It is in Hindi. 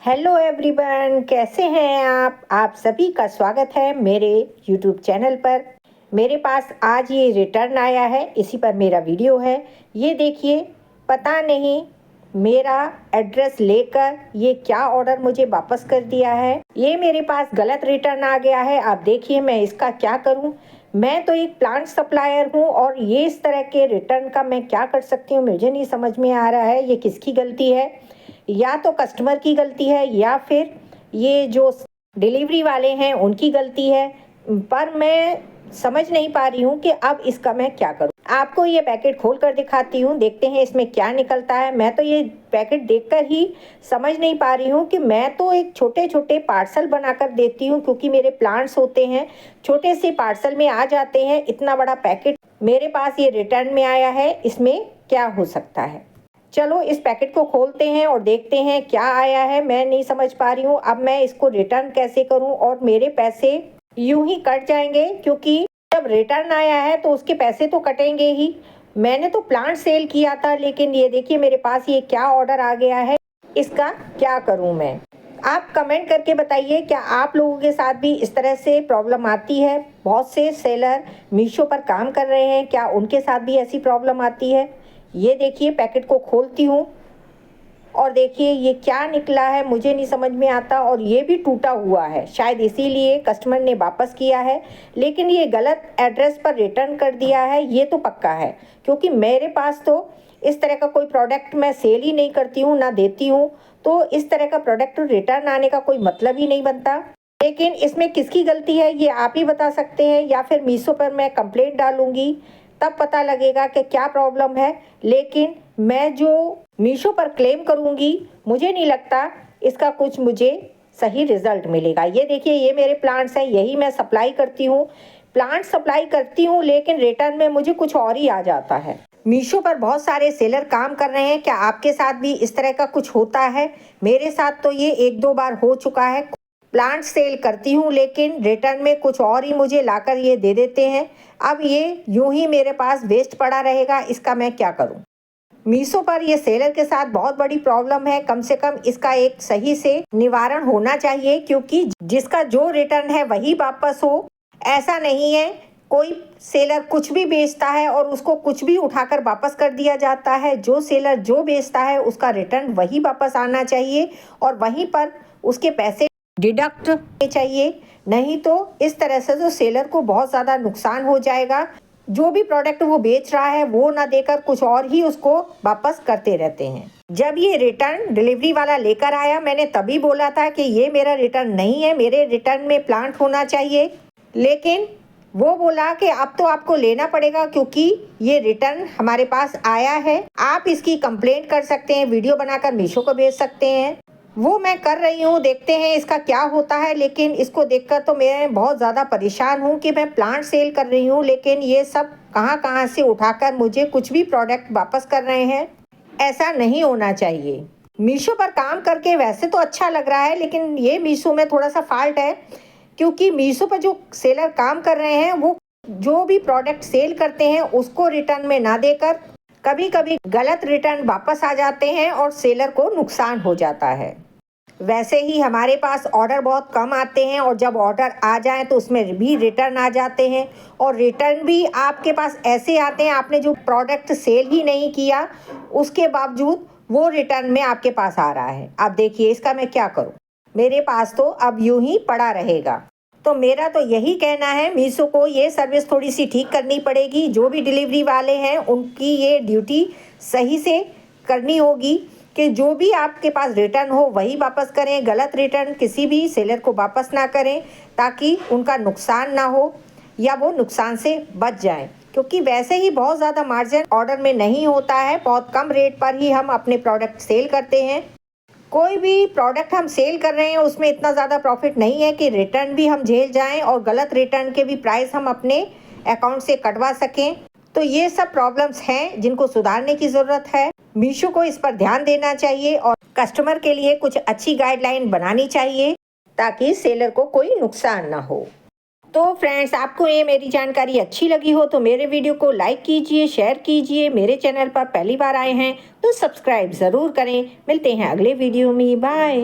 हेलो एवरीवन, कैसे हैं आप सभी का स्वागत है मेरे यूट्यूब चैनल पर। मेरे पास आज ये रिटर्न आया है, इसी पर मेरा वीडियो है। ये देखिए, पता नहीं मेरा एड्रेस लेकर ये क्या ऑर्डर मुझे वापस कर दिया है। ये मेरे पास गलत रिटर्न आ गया है। आप देखिए मैं इसका क्या करूं। मैं तो एक प्लांट सप्लायर हूं और ये इस तरह के रिटर्न का मैं क्या कर सकती हूँ, मुझे नहीं समझ में आ रहा है। ये किसकी गलती है? या तो कस्टमर की गलती है या फिर ये जो डिलीवरी वाले हैं उनकी गलती है। पर मैं समझ नहीं पा रही हूँ कि अब इसका मैं क्या करूँ। आपको ये पैकेट खोल कर दिखाती हूँ, देखते हैं इसमें क्या निकलता है। मैं तो ये पैकेट देखकर ही समझ नहीं पा रही हूँ कि मैं तो एक छोटे छोटे पार्सल बनाकर देती हूँ, क्योंकि मेरे प्लांट्स होते हैं, छोटे से पार्सल में आ जाते हैं। इतना बड़ा पैकेट मेरे पास ये रिटर्न में आया है, इसमें क्या हो सकता है। चलो इस पैकेट को खोलते हैं और देखते हैं क्या आया है। मैं नहीं समझ पा रही हूँ अब मैं इसको रिटर्न कैसे करूँ और मेरे पैसे यूं ही कट जाएंगे, क्योंकि जब रिटर्न आया है तो उसके पैसे तो कटेंगे ही। मैंने तो प्लांट सेल किया था, लेकिन ये देखिए मेरे पास ये क्या ऑर्डर आ गया है, इसका क्या करूँ मैं। आप कमेंट करके बताइए, क्या आप लोगों के साथ भी इस तरह से प्रॉब्लम आती है? बहुत से सेलर मीशो पर काम कर रहे हैं, क्या उनके साथ भी ऐसी प्रॉब्लम आती है? ये देखिए पैकेट को खोलती हूँ और देखिए ये क्या निकला है, मुझे नहीं समझ में आता। और ये भी टूटा हुआ है, शायद इसीलिए कस्टमर ने वापस किया है। लेकिन ये गलत एड्रेस पर रिटर्न कर दिया है, ये तो पक्का है, क्योंकि मेरे पास तो इस तरह का कोई प्रोडक्ट मैं सेल ही नहीं करती हूँ, ना देती हूँ। तो इस तरह का प्रोडक्ट रिटर्न आने का कोई मतलब ही नहीं बनता। लेकिन इसमें किसकी गलती है ये आप ही बता सकते हैं, या फिर मीशो पर मैं कंप्लेंट डालूंगी, तब पता लगेगा कि क्या प्रॉब्लम है। लेकिन मैं जो मीशो पर क्लेम करूंगी, मुझे नहीं लगता इसका कुछ मुझे सही रिजल्ट मिलेगा। ये देखिए ये मेरे प्लांट्स हैं, यही मैं सप्लाई करती हूँ, प्लांट सप्लाई करती हूँ, लेकिन रिटर्न में मुझे कुछ और ही आ जाता है। मीशो पर बहुत सारे सेलर काम कर रहे हैं, क्या आपके साथ भी इस तरह का कुछ होता है? मेरे साथ तो ये एक दो बार हो चुका है। प्लांट सेल करती हूँ लेकिन रिटर्न में कुछ और ही मुझे लाकर ये दे देते हैं। अब ये यूं ही मेरे पास वेस्ट पड़ा रहेगा, इसका मैं क्या करूँ। मीशो पर ये सेलर के साथ बहुत बड़ी प्रॉब्लम है, कम से कम इसका एक सही से निवारण होना चाहिए, क्योंकि जिसका जो रिटर्न है वही वापस हो। ऐसा नहीं है कोई सेलर कुछ भी बेचता है और उसको कुछ भी उठाकर वापस कर दिया जाता है। जो सेलर जो बेचता है उसका रिटर्न वही वापस आना चाहिए और वहीं पर उसके पैसे डिडक्ट चाहिए। नहीं तो इस तरह से तो सेलर को बहुत ज़्यादा नुकसान हो जाएगा। जो भी प्रोडक्ट वो बेच रहा है वो ना देकर कुछ और ही उसको वापस करते रहते हैं। जब ये रिटर्न डिलीवरी वाला लेकर आया, मैंने तभी बोला था कि ये मेरा रिटर्न नहीं है, मेरे रिटर्न में प्लांट होना चाहिए। लेकिन वो बोला कि अब तो आपको लेना पड़ेगा, क्योंकि ये रिटर्न हमारे पास आया है। आप इसकी कंप्लेंट कर सकते हैं, वीडियो बनाकर मीशो को भेज सकते हैं। वो मैं कर रही हूँ, देखते हैं इसका क्या होता है। लेकिन इसको देखकर तो मैं बहुत ज़्यादा परेशान हूँ कि मैं प्लांट सेल कर रही हूँ, लेकिन ये सब कहाँ कहाँ से उठाकर मुझे कुछ भी प्रोडक्ट वापस कर रहे हैं। ऐसा नहीं होना चाहिए। मीशो पर काम करके वैसे तो अच्छा लग रहा है, लेकिन ये मीशो में थोड़ा सा फॉल्ट है, क्योंकि मीशो पर जो सेलर काम कर रहे हैं वो जो भी प्रोडक्ट सेल करते हैं उसको रिटर्न में ना देकर कभी कभी गलत रिटर्न वापस आ जाते हैं और सेलर को नुकसान हो जाता है। वैसे ही हमारे पास ऑर्डर बहुत कम आते हैं, और जब ऑर्डर आ जाए तो उसमें भी रिटर्न आ जाते हैं। और रिटर्न भी आपके पास ऐसे आते हैं, आपने जो प्रोडक्ट सेल ही नहीं किया उसके बावजूद वो रिटर्न में आपके पास आ रहा है। अब देखिए इसका मैं क्या करूं, मेरे पास तो अब यूं ही पड़ा रहेगा। तो मेरा तो यही कहना है, मीशो को ये सर्विस थोड़ी सी ठीक करनी पड़ेगी। जो भी डिलीवरी वाले हैं उनकी ये ड्यूटी सही से करनी होगी कि जो भी आपके पास रिटर्न हो वही वापस करें। गलत रिटर्न किसी भी सेलर को वापस ना करें, ताकि उनका नुकसान ना हो या वो नुकसान से बच जाएं। क्योंकि वैसे ही बहुत ज़्यादा मार्जिन ऑर्डर में नहीं होता है, बहुत कम रेट पर ही हम अपने प्रोडक्ट सेल करते हैं। कोई भी प्रोडक्ट हम सेल कर रहे हैं उसमें इतना ज़्यादा प्रॉफिट नहीं है कि रिटर्न भी हम झेल जाएं और गलत रिटर्न के भी प्राइस हम अपने अकाउंट से कटवा सकें। तो ये सब प्रॉब्लम्स हैं जिनको सुधारने की ज़रूरत है। मीशो को इस पर ध्यान देना चाहिए और कस्टमर के लिए कुछ अच्छी गाइडलाइन बनानी चाहिए, ताकि सेलर को कोई नुकसान ना हो। तो फ्रेंड्स, आपको ये मेरी जानकारी अच्छी लगी हो तो मेरे वीडियो को लाइक कीजिए, शेयर कीजिए। मेरे चैनल पर पहली बार आए हैं तो सब्सक्राइब ज़रूर करें। मिलते हैं अगले वीडियो में, बाय।